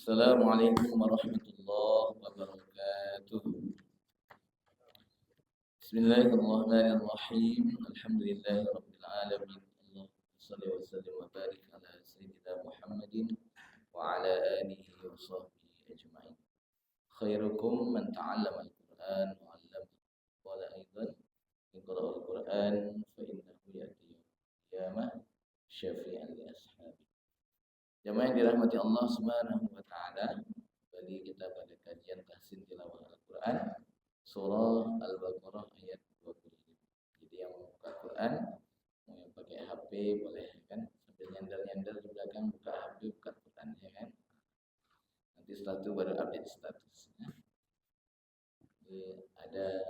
Assalamualaikum warahmatullahi wabarakatuh. Bismillahirrahmanirrahim. Alhamdulillahirabbil alamin. Allahumma shalli wa sallim wa barik ala sayyidina Muhammadin wa ala alihi wa sahbihi ajma'in. Khairukum man ta'allama al-Qur'an wa 'allama. Qala aidan iqra'ul Qur'an fa innahu ya'ti qiyamah syafi'an li ashabi. Jamaah yang dirahmati Allah Subhanahu wa taala, kembali kita pada kajian tahsin tilawah Al-Qur'an surah Al-Baqarah ayat 25. Jadi yang membuka Quran, mau yang pakai HP boleh kan, sambil nyender-nyender di belakang buka HP buka Quran ya kan. Nanti setelah itu baru update status ya. Jadi ada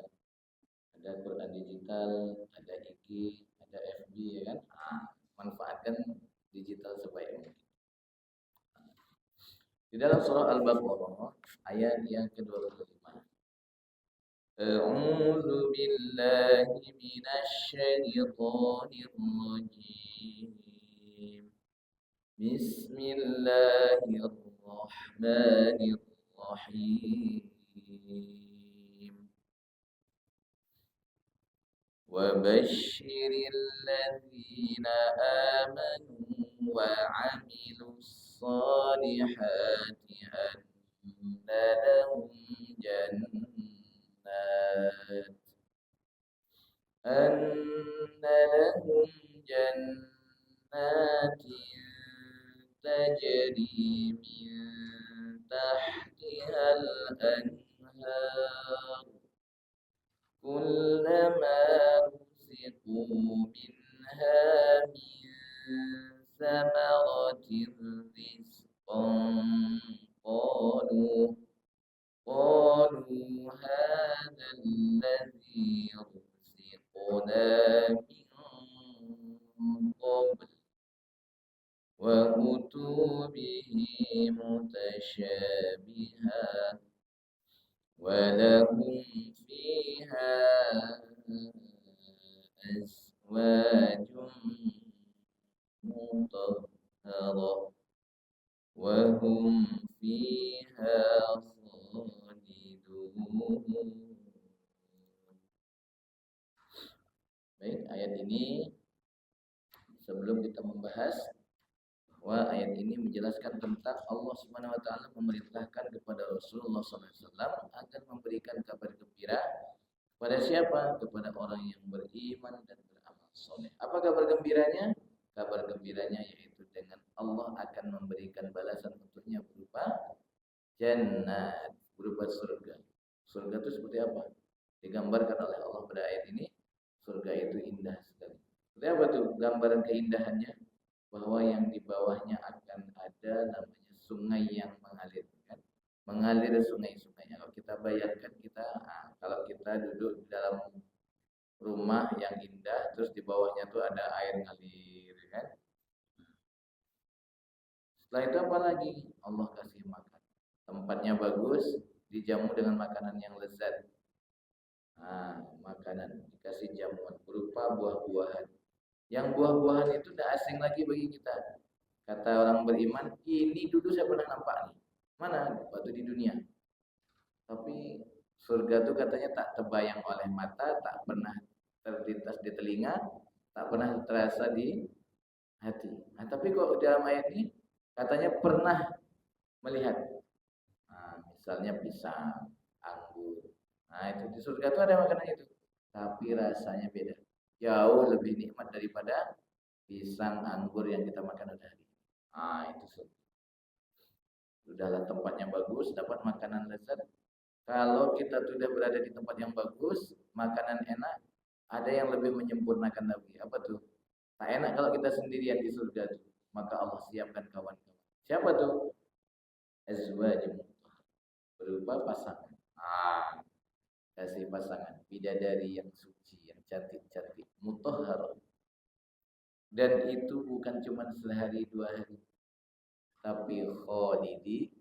Quran digital, ada IG, ada FB ya kan. Manfaatkan digital sebaik mungkin. Di dalam surah Al-Baqarah ayat yang ke-25. A'udzu billahi minasy syaithanir rajim. Bismillahirrahmanirrahim. Wa basyiril ladzina amanu wa 'amilus salihati anna lahum jannatin tajri min tahtihal anhar kullama ruziqu minha min samaratin rizqan qalu hadha alladhi ruziqna min qabl wa utu bihi mutasyabiha wa lahum fiha azwajun mutahharah wa hum fiha khalidun. Baik, ayat ini sebelum kita membahas bahwa ayat ini menjelaskan tentang Allah Subhanahu wa taala memerintahkan kepada Rasulullah SAW agar memberikan kabar gembira kepada siapa? Kepada orang yang beriman dan beramal soleh. Apa kabar gembiranya? Kabar gembiranya yaitu dengan Allah akan memberikan balasan untuknya berupa jannat, berupa surga. Surga itu seperti apa? Digambarkan oleh Allah pada ayat ini, surga itu indah sekali. Seperti apa tuh gambaran keindahannya? Bahwa yang di bawahnya akan ada namanya sungai yang mengalir kan? Mengalir sungai-sungainya. Kalau kita bayangkan kalau kita duduk di dalam rumah yang indah, terus di bawahnya tuh ada air ngalir kan? Setelah itu apa lagi? Allah kasih makan. Tempatnya bagus, dijamu dengan makanan yang lezat. Makanan dikasih jamuan berupa buah-buahan. Yang buah-buahan itu tidak asing lagi bagi kita. Kata orang beriman, ini dulu saya pernah nampak nih. Mana? Waktu di dunia. Tapi surga itu katanya tak terbayang oleh mata, tak pernah terlintas di telinga, tak pernah terasa di hati. Tapi kok dalam ayat ini katanya pernah melihat. Misalnya pisang, anggur. Itu di surga itu ada makanan itu. Tapi rasanya beda. Jauh lebih nikmat daripada pisang, anggur yang kita makan hari. Itu surga. Sudahlah tempatnya bagus, dapat makanan lezat. Kalau kita sudah berada di tempat yang bagus, makanan enak, ada yang lebih menyempurnakan lagi. Apa tuh? Tak enak kalau kita sendirian di surga tuh. Maka Allah siapkan kawan-kawan. Siapa tuh? Azwajun berupa pasangan. Kasih pasangan bidadari yang suci, yang cantik-cantik, mutahharah. Dan itu bukan cuma sehari dua hari, tapi khalidi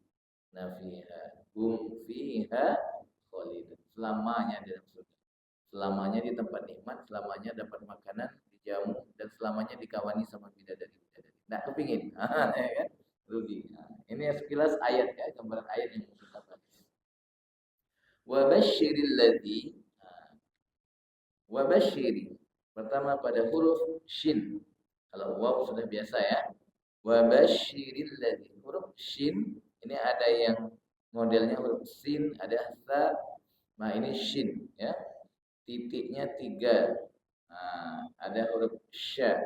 nafiha, hum fiha khalidun, selamanya di dalam surga, selamanya di tempat nikmat, selamanya dapat makanan, dijamu, dan selamanya dikawani sama bidadari-bidadari. Nggak kepingin, ya kan? Rugi. Ini sekilas ayat ya, gambaran ayat yang kita bahas. Wa basyiril ladzi wa basyiri. Pertama pada huruf shin. Kalau waw sudah biasa ya. Wa basyiril ladzi. Huruf shin ini ada yang modelnya huruf sin, ada tha. Nah, ini shin ya. Titiknya 3. Nah, ada huruf sya,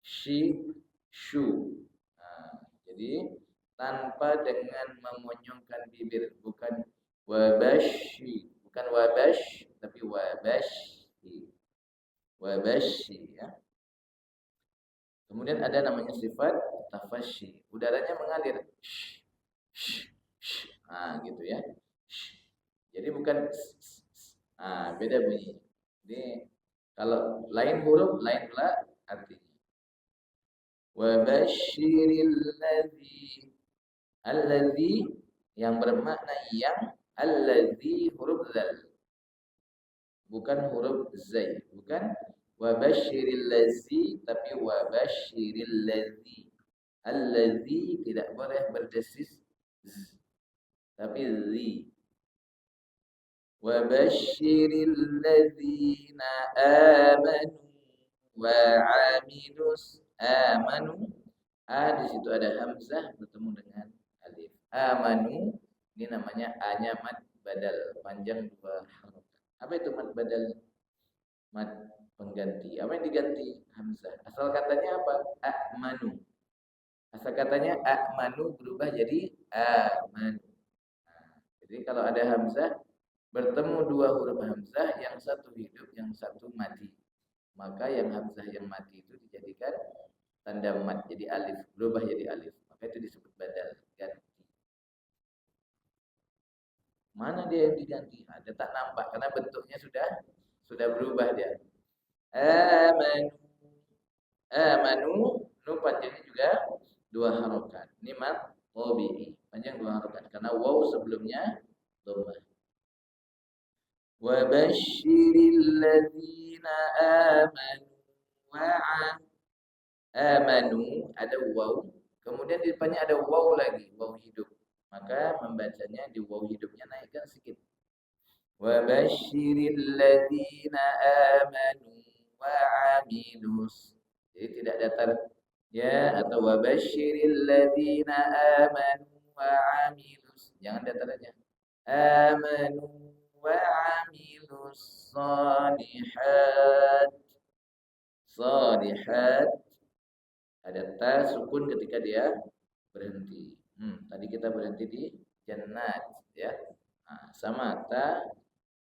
shi, shu. Nah, jadi tanpa dengan memonyongkan bibir, bukan wabashi, bukan wabash, tapi wabashi, wabashi ya. Kemudian ada namanya sifat tafashi, udaranya mengalir, nah gitu ya. Jadi bukan, nah beda bunyi. Jadi kalau lain huruf, lain pula artinya. Wa basyiril ladzi, alladzi yang bermakna yang, alladzi huruf zal. Bukan huruf zai, bukan wa basyiril ladzi tapi wa basyiril ladzi. Alladzi tidak boleh berdesis z, tapi zi. Wa basyiril ladzina amanu wa amilus amanu. Di situ ada hamzah bertemu dengan alif. Amanu ini namanya a-nya mad badal, panjang 2 huruf. Apa itu mad badal? Mad pengganti. Apa yang diganti? Hamzah. Asal katanya apa? Amanu. Asal katanya amanu berubah jadi amanu. Nah, jadi kalau ada hamzah bertemu 2 huruf hamzah, yang satu hidup, yang satu mati. Maka yang hamzah yang mati itu dijadikan tanda mat, jadi alif, berubah jadi alif. Maka itu disebut badal, ganti. Mana dia yang diganti? Ada tak nampak karena bentuknya sudah berubah dia. Amanu, amanu, nu panjangnya juga 2 harokat. Ini mat tabi'i, panjang 2 harokat karena waw sebelumnya dhammah. Wa basyiril ladzina amanu wa amanu, ada waw, kemudian di depannya ada waw lagi, waw hidup. Maka membacanya di waw hidupnya naikkan sedikit. Wa basyiril ladzina amanu wa amilus. Jadi tidak datar ya, atau wa basyiril ladzina amanu wa amilus. Jangan datar aja. Amanu wa amilus shalihat. Shalihat. Ada ta sukun ketika dia berhenti. Tadi kita berhenti di jannat ya. Nah, sama ta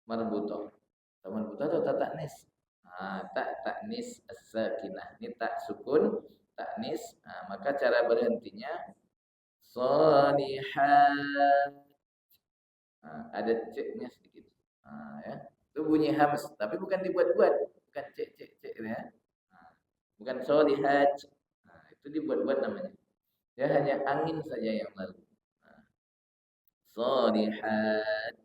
marbutoh. Ta marbutoh atau ta taknis? Nah, ta taknis as-sakinah. Ini ta sukun, taknis. Nah, maka cara berhentinya shalihat. Nah, ada ceknya sedikit. Nah, ya. Itu bunyi hams, tapi bukan dibuat-buat, bukan cek ya. Nah, bukan shalihat. Itu dibuat-buat namanya. Ya hanya angin saja yang lalu. Shalihat.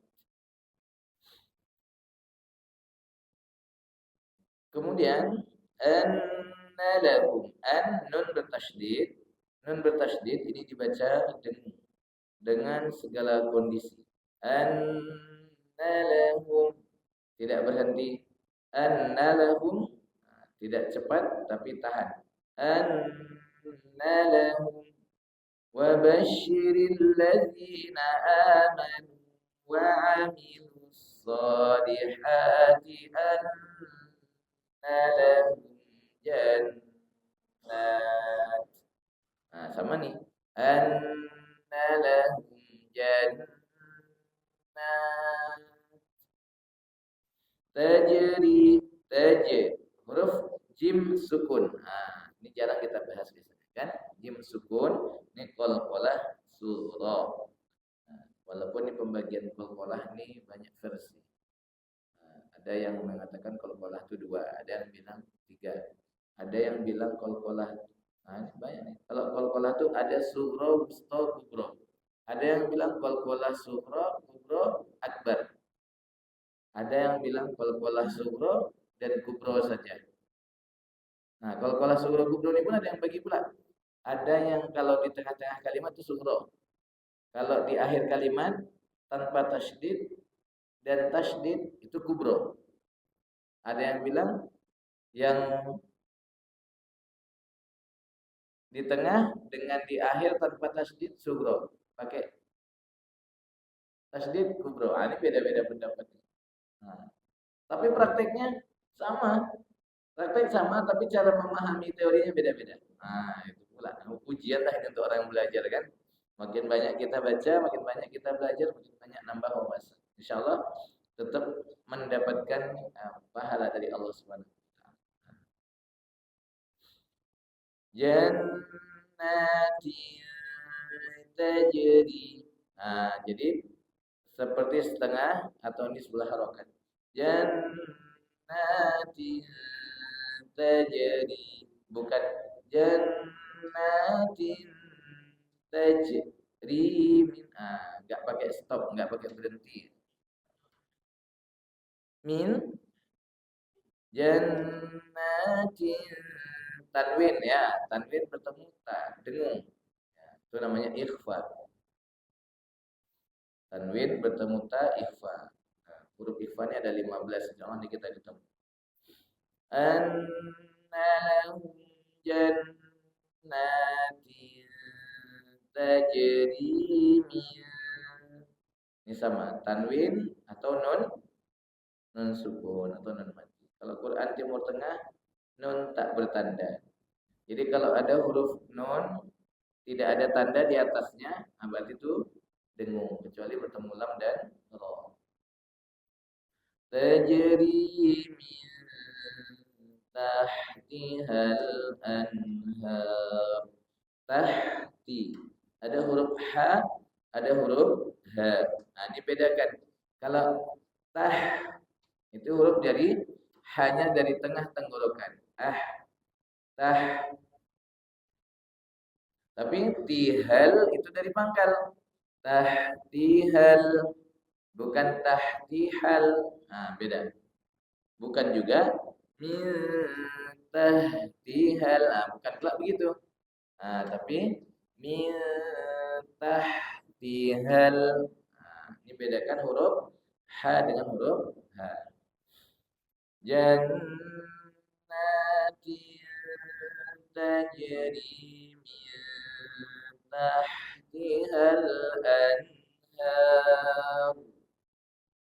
Kemudian annalahum, nun bertasydid. Nun bertasydid ini dibaca dengan segala kondisi. Annalahum, tidak berhenti. Annalahum, tidak cepat tapi tahan. Annalahum wa basyiril ladzina amanu wa amilus salihati anna lahum jannat. Nah, sama nih. Anna lahum jannat tajri, huruf jim sukun. Nah, ini jarang kita bahas biasanya kan? Jim sukun, ini qalqalah surah. Nah, walaupun di pembagian qalqalah ini banyak versi. Nah, ada yang mengatakan qalqalah itu 2, ada yang bilang 3. Ada yang bilang qalqalah, nah ini banyak nih. Kalau qalqalah itu ada surah, wusta, kubra. Ada yang bilang qalqalah surah, kubra, akbar. Ada yang bilang qalqalah surah dan kubra saja. Nah, qalqalah surah kubra ini pun ada yang bagi pula. Ada yang kalau di tengah-tengah kalimat itu surah. Kalau di akhir kalimat tanpa tasydid dan tasydid itu kubro. Ada yang bilang yang di tengah dengan di akhir tanpa tasydid sugro. Pakai tasydid kubro. Ini beda-beda pendapat. Nah, tapi prakteknya sama. Praktek sama, tapi cara memahami teorinya beda-beda. Nah, itu pula. Ujian lah ini untuk orang yang belajar kan. Makin banyak kita baca, makin banyak kita belajar, makin banyak nambah wawasan. Insya Allah tetap mendapatkan pahala dari Allah Subhanahu wa taala. Jannatin tajri. Nah, jadi seperti setengah atau nisbul harokat. Jannatin tajri, bukan jannatin tajri min. Enggak pakai stop, enggak pakai berhenti. Min jannatin, tanwin ya, tanwin bertemu ta, dengung. Ya, itu namanya ikhfa. Tanwin bertemu ta, ikhfa. Nah, huruf ikhfa ini ada 15, jangan nanti kita ketemu. Anna lahum jannatin tajri min. Ini sama, tanwin atau nun sukun atau nun mati. Kalau Quran Timur Tengah nun tak bertanda. Jadi kalau ada huruf nun tidak ada tanda di atasnya, berarti itu dengung, kecuali bertemu lam dan ra. Tajri min tahtihal anhar. Tahti. Ada huruf ha, ada huruf ha. Nah, ini bedakan. Kalau tah itu huruf dari hanya dari tengah tenggorokan. Tah. Tapi tihal itu dari pangkal. Tahtihal, bukan tahtihal. Nah, beda. Bukan juga min tahtihal. Nah, bukan kelak begitu. Nah, tapi min tahtihal. Nah, ini bedakan huruf ha dengan huruf ha. Jannatin tajri min tahtihal anhar.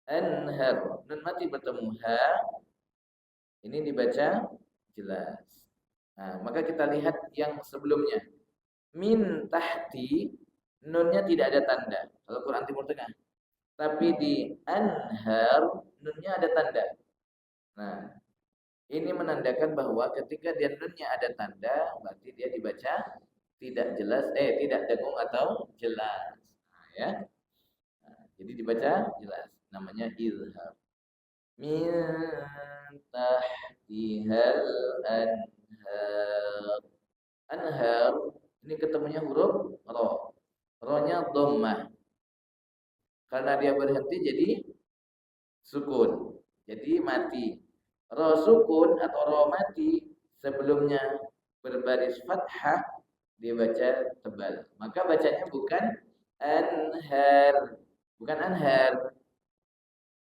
Anhar. Nun mati bertemu ha. Ini dibaca jelas. Nah, maka kita lihat yang sebelumnya. Min tahti, nunnya tidak ada tanda. Kalau Quran Timur Tengah. Tapi di anhar, nunnya ada tanda. Nah, ini menandakan bahwa ketika dia nunnya ada tanda, berarti dia dibaca tidak jelas, tidak dengung atau jelas. Nah, ya. Nah, jadi dibaca jelas. Namanya izhar. Min tahtihal anhar. Anhar ini ketemunya huruf ro. Ro-nya dhammah. Karena dia berhenti jadi sukun. Jadi mati. Ro sukun atau ro mati sebelumnya berbaris fathah dibaca tebal. Maka bacanya bukan anhar. Bukan anhar.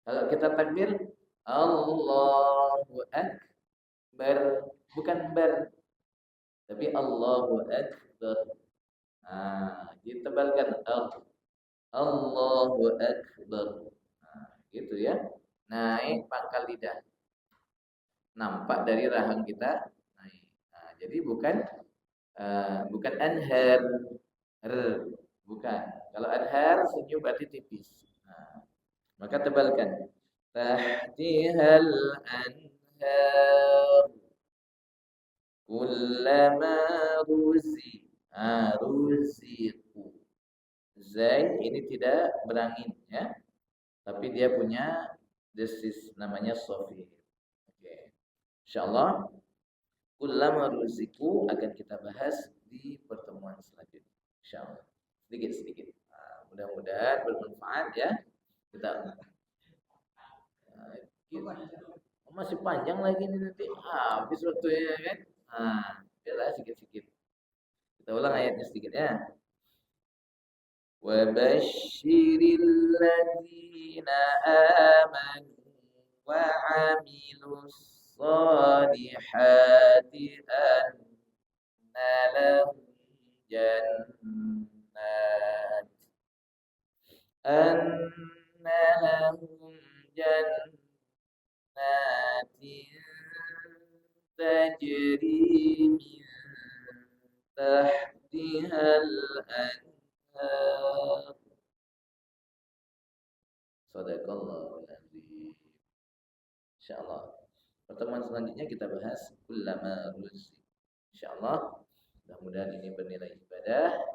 Kalau kita takbir Allahu Akbar, bukan bar, tapi Allahu Akbar. Nah, ditebalkan Allahu Akbar. Nah, gitu ya. Naik pangkal lidah. Nampak dari rahang kita naik. Nah, jadi bukan anhar. Bukan. Kalau anhar senyum berarti tipis. Nah, maka tebalkan. Tahtihal anhar. Kullama ruziku. Zai ini tidak berangin ya. Tapi dia punya desis namanya sofir. Oke. Insyaallah kullama ruziku akan kita bahas di pertemuan selanjutnya. Insyaallah. Sedikit-sedikit. Mudah-mudahan bermanfaat ya. Kita masih panjang lagi nih nanti. Habis waktunya kan. Nah, sedikit-sedikit. Kita ulang ayatnya sedikit ya. وبشر الذين آمنوا وعملوا الصالحات لهم جنات أن لهم جنات تجري من تحتها الأنهار. Sadaqallahul azim. Insyaallah pertemuan selanjutnya kita bahas ulama ruzi. Insyaallah mudah-mudahan ini bernilai ibadah.